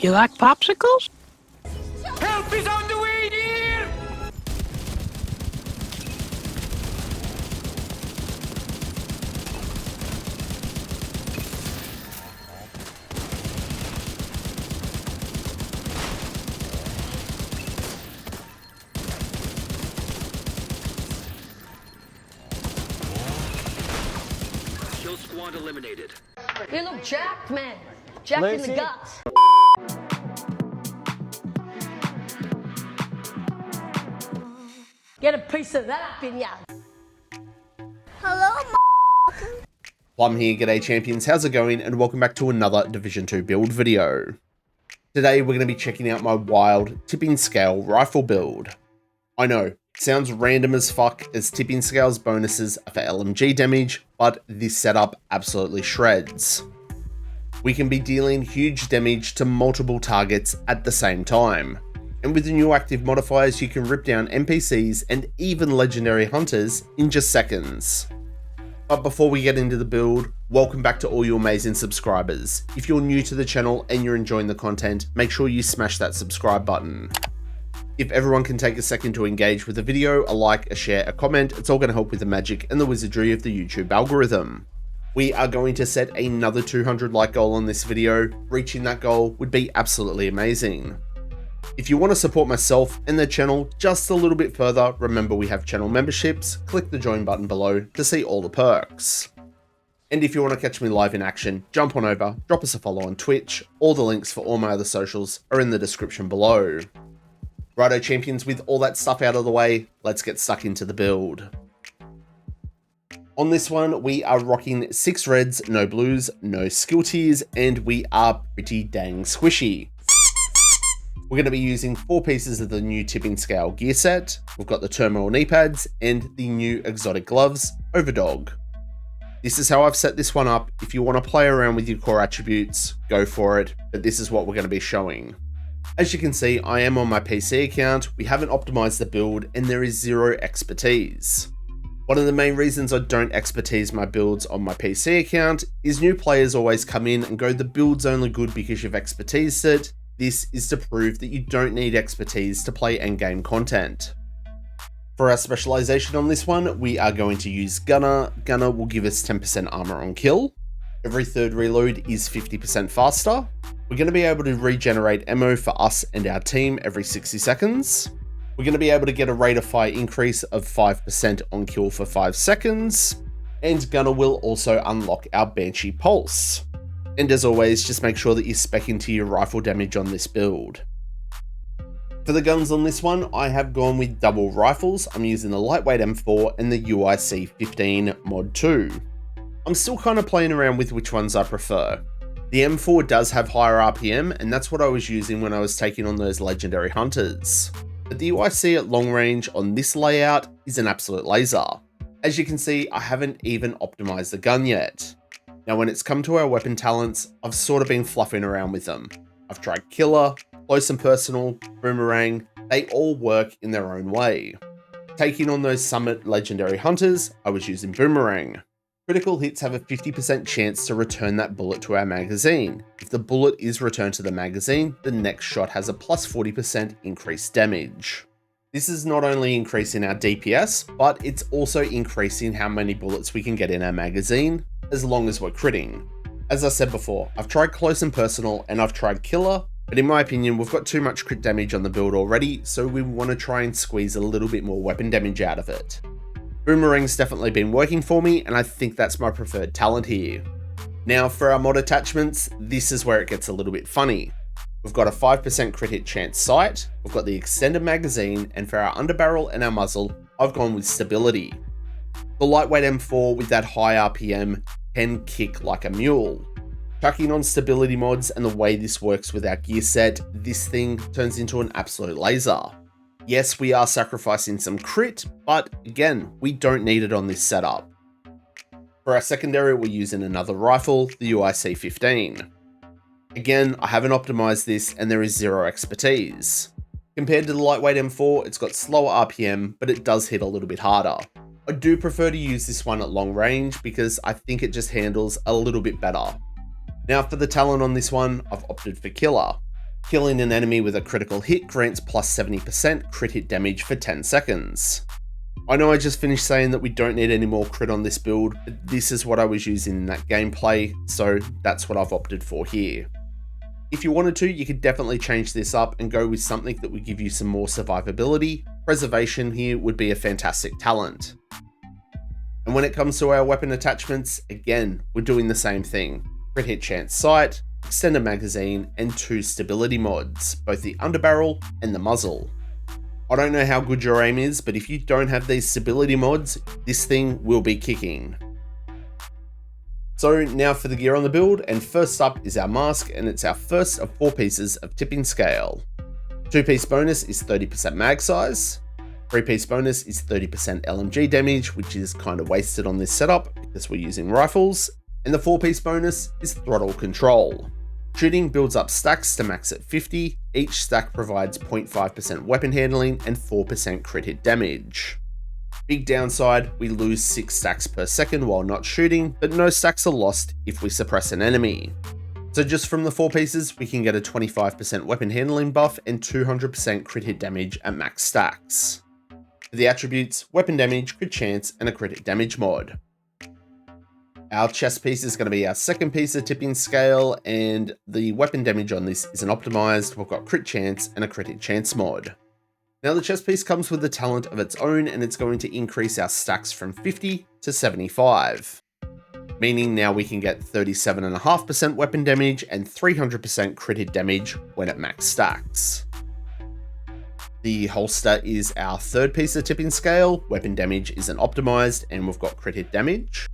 You like popsicles? Help is on the way, dear! Kill squad eliminated. You look jacked, man. Jacked in the guts. Get a piece of that up in ya. Hello, Plum here, g'day champions, how's it going? And welcome back to another Division 2 build video. Today we're going to be checking out my wild tipping scale rifle build. I know, sounds random as fuck as tipping scales bonuses are for LMG damage, but this setup absolutely shreds. We can be dealing huge damage to multiple targets at the same time. And with the new active modifiers, you can rip down NPCs and even legendary hunters in just seconds. But before we get into the build, welcome back to all you amazing subscribers. If you're new to the channel and you're enjoying the content, make sure you smash that subscribe button. If everyone can take a second to engage with the video, a like, a share, a comment, it's all going to help with the magic and the wizardry of the YouTube algorithm. We are going to set another 200 like goal on this video. Reaching that goal would be absolutely amazing. If you want to support myself and the channel just a little bit further, remember we have channel memberships, click the join button below to see all the perks. And if you want to catch me live in action, jump on over, drop us a follow on Twitch, all the links for all my other socials are in the description below. Righto champions, with all that stuff out of the way, let's get stuck into the build. On this one, we are rocking 6 reds, no blues, no skill tiers, and we are pretty dang squishy. We're going to be using 4 pieces of the new tipping scale gear set. We've got the terminal knee pads and the new exotic gloves, Overdrive. This is how I've set this one up. If you want to play around with your core attributes, go for it, but this is what we're going to be showing. As you can see, I am on my PC account, we haven't optimized the build, and there is 0 expertise. One of the main reasons I don't expertise my builds on my PC account is new players always come in and go, the build's only good because you've expertised it. This is to prove that you don't need expertise to play endgame content. For our specialization on this one, we are going to use Gunner. Gunner will give us 10% armor on kill. Every third reload is 50% faster. We're going to be able to regenerate ammo for us and our team every 60 seconds. We're going to be able to get a rate of fire increase of 5% on kill for 5 seconds. And Gunner will also unlock our Banshee Pulse. And as always, just make sure that you spec into your rifle damage on this build. For the guns on this one, I have gone with double rifles. I'm using the lightweight M4 and the YC15 Mod 2. I'm still kind of playing around with which ones I prefer. The M4 does have higher RPM, and that's what I was using when I was taking on those legendary hunters. But the UIC at long range on this layout is an absolute laser. As you can see, I haven't even optimized the gun yet. Now when it's come to our weapon talents, I've sort of been fluffing around with them. I've tried Killer, Close and Personal, Boomerang, they all work in their own way. Taking on those Summit legendary hunters, I was using Boomerang. Critical hits have a 50% chance to return that bullet to our magazine. If the bullet is returned to the magazine, the next shot has a plus 40% increased damage. This is not only increasing our DPS, but it's also increasing how many bullets we can get in our magazine, as long as we're critting. As I said before, I've tried Close and Personal and I've tried Killer, but in my opinion, we've got too much crit damage on the build already, so we want to try and squeeze a little bit more weapon damage out of it. Boomerang's definitely been working for me, and I think that's my preferred talent here. Now for our mod attachments, this is where it gets a little bit funny. We've got a 5% crit hit chance sight, we've got the extended magazine, and for our underbarrel and our muzzle, I've gone with stability. The lightweight M4 with that high RPM can kick like a mule. Chucking on stability mods and the way this works with our gear set, this thing turns into an absolute laser. Yes, we are sacrificing some crit, but again, we don't need it on this setup. For our secondary, we're using another rifle, the UIC15. Again, I haven't optimized this and there is 0 expertise. Compared to the lightweight M4, it's got slower RPM, but it does hit a little bit harder. I do prefer to use this one at long range because I think it just handles a little bit better. Now for the talent on this one, I've opted for Killer. Killing an enemy with a critical hit grants plus 70% crit hit damage for 10 seconds. I know I just finished saying that we don't need any more crit on this build, but this is what I was using in that gameplay, so that's what I've opted for here. If you wanted to, you could definitely change this up and go with something that would give you some more survivability. Preservation here would be a fantastic talent. And when it comes to our weapon attachments, again, we're doing the same thing. Crit hit chance sight, extended magazine, and 2 stability mods, both the underbarrel and the muzzle. I don't know how good your aim is, but if you don't have these stability mods, this thing will be kicking. So now for the gear on the build, and first up is our mask, and it's our first of 4 pieces of tipping scale. 2-piece bonus is 30% mag size, 3-piece bonus is 30% LMG damage, which is kind of wasted on this setup because we're using rifles, and the 4-piece bonus is throttle control. Shooting builds up stacks to max at 50, each stack provides 0.5% weapon handling and 4% crit hit damage. Big downside, we lose 6 stacks per second while not shooting, but no stacks are lost if we suppress an enemy. So just from the 4 pieces, we can get a 25% weapon handling buff and 200% crit hit damage at max stacks. For the attributes, weapon damage, crit chance, and a crit hit damage mod. Our chest piece is going to be our second piece of tipping scale, and the weapon damage on this isn't optimized. We've got crit chance and a crit hit chance mod. Now the chest piece comes with a talent of its own, and it's going to increase our stacks from 50 to 75. Meaning now we can get 37.5% weapon damage and 300% crit hit damage when at max stacks. The holster is our third piece of tipping scale. Weapon damage isn't optimized, and we've got crit hit damage.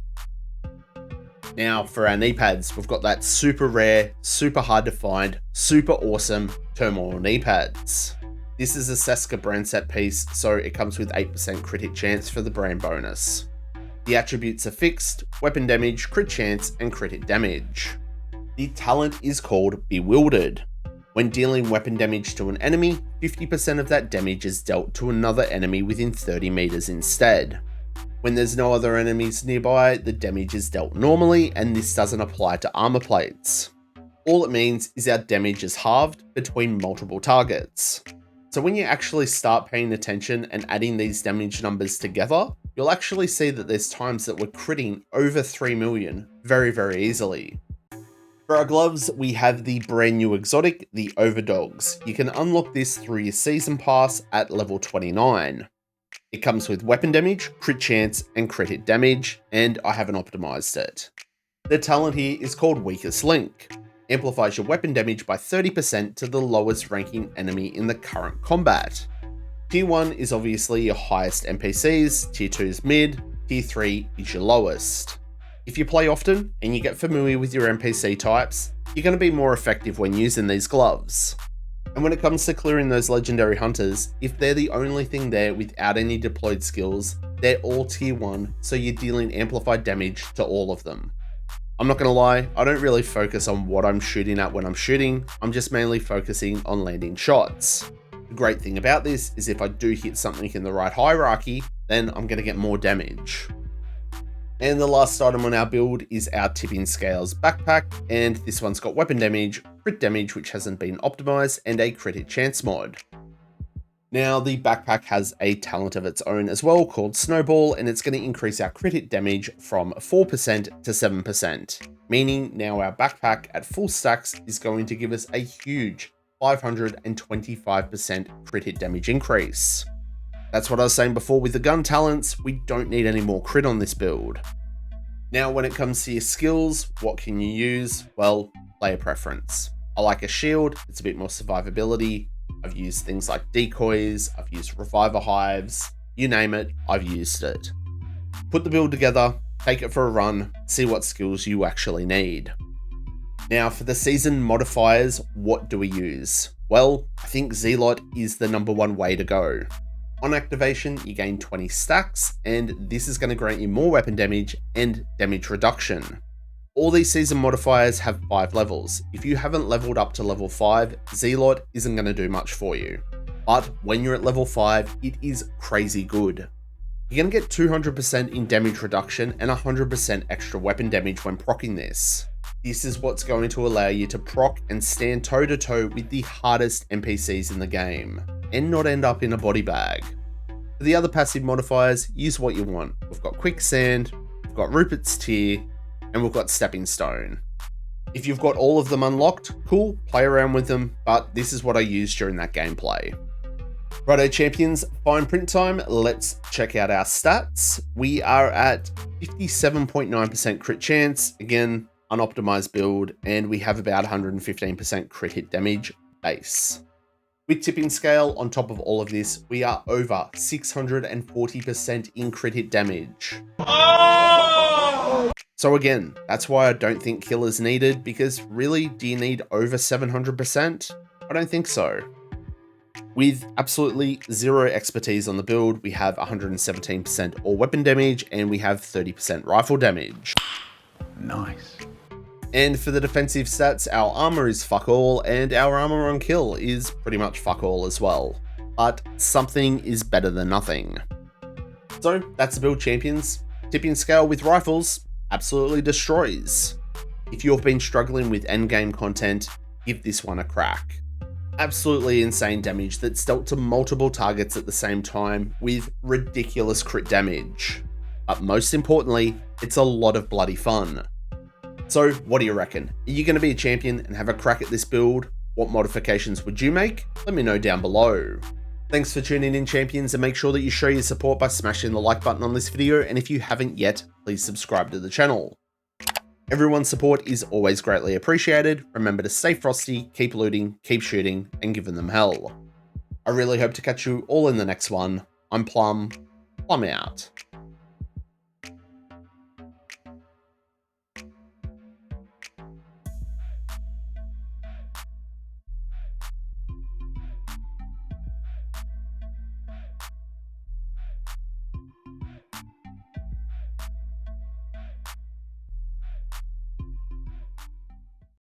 Now for our knee pads, we've got that super rare, super hard to find, super awesome turmoil knee pads. This is a Seska brand set piece, so it comes with 8% crit hit chance for the brand bonus. The attributes are fixed, weapon damage, crit chance, and crit hit damage. The talent is called Bewildered. When dealing weapon damage to an enemy, 50% of that damage is dealt to another enemy within 30 meters instead. When there's no other enemies nearby, the damage is dealt normally, and this doesn't apply to armor plates. All it means is our damage is halved between multiple targets. So when you actually start paying attention and adding these damage numbers together, you'll actually see that there's times that we're critting over 3 million very, very easily. For our gloves, we have the brand new exotic, the Overdogs. You can unlock this through your season pass at level 29. It comes with weapon damage, crit chance, and crit hit damage, and I haven't optimized it. The talent here is called Weakest Link. Amplifies your weapon damage by 30% to the lowest ranking enemy in the current combat. Tier 1 is obviously your highest NPCs, Tier 2 is mid, Tier 3 is your lowest. If you play often and you get familiar with your NPC types, you're going to be more effective when using these gloves. And when it comes to clearing those legendary hunters, if they're the only thing there without any deployed skills, they're all tier 1, so you're dealing amplified damage to all of them. I'm not gonna lie, I don't really focus on what I'm shooting at when I'm shooting, I'm just mainly focusing on landing shots. The great thing about this is if I do hit something in the right hierarchy, then I'm gonna get more damage. And the last item on our build is our Tipping Scales backpack, and this one's got weapon damage, crit damage which hasn't been optimized, and a crit hit chance mod. Now the backpack has a talent of its own as well called Snowball, and it's going to increase our crit hit damage from 4% to 7%, meaning now our backpack at full stacks is going to give us a huge 525% crit hit damage increase. That's what I was saying before with the gun talents, we don't need any more crit on this build. Now when it comes to your skills, what can you use? Well, player preference. I like a shield, it's a bit more survivability. I've used things like decoys, I've used reviver hives, you name it, I've used it. Put the build together, take it for a run, see what skills you actually need. Now for the season modifiers, what do we use? Well, I think Zealot is the #1 way to go. On activation, you gain 20 stacks, and this is going to grant you more weapon damage and damage reduction. All these season modifiers have 5 levels. If you haven't leveled up to level 5, Zealot isn't going to do much for you. But when you're at level 5, it is crazy good. You're going to get 200% in damage reduction and 100% extra weapon damage when proccing this. This is what's going to allow you to proc and stand toe to toe with the hardest NPCs in the game, and not end up in a body bag. For the other passive modifiers, use what you want. We've got Quicksand, we've got Rupert's Tear, and we've got Stepping Stone. If you've got all of them unlocked, cool, play around with them, but this is what I used during that gameplay. Righto champions, fine print time, let's check out our stats. We are at 57.9% crit chance, again, unoptimized build, and we have about 115% crit hit damage base. With tipping scale on top of all of this, we are over 640% in crit hit damage. So again, that's why I don't think kill is needed, because really, do you need over 700%? I don't think so. With absolutely zero expertise on the build, we have 117% all weapon damage, and we have 30% rifle damage. Nice. And for the defensive stats, our armor is fuck all, and our armor on kill is pretty much fuck all as well. But something is better than nothing. So that's the build champions. Tipping scale with rifles absolutely destroys. If you've been struggling with endgame content, give this one a crack. Absolutely insane damage that's dealt to multiple targets at the same time with ridiculous crit damage. But most importantly, it's a lot of bloody fun. So what do you reckon? Are you going to be a champion and have a crack at this build? What modifications would you make? Let me know down below. Thanks for tuning in champions, and make sure that you show your support by smashing the like button on this video, and if you haven't yet, please subscribe to the channel. Everyone's support is always greatly appreciated. Remember to stay frosty, keep looting, keep shooting, and giving them hell. I really hope to catch you all in the next one. I'm Plum out.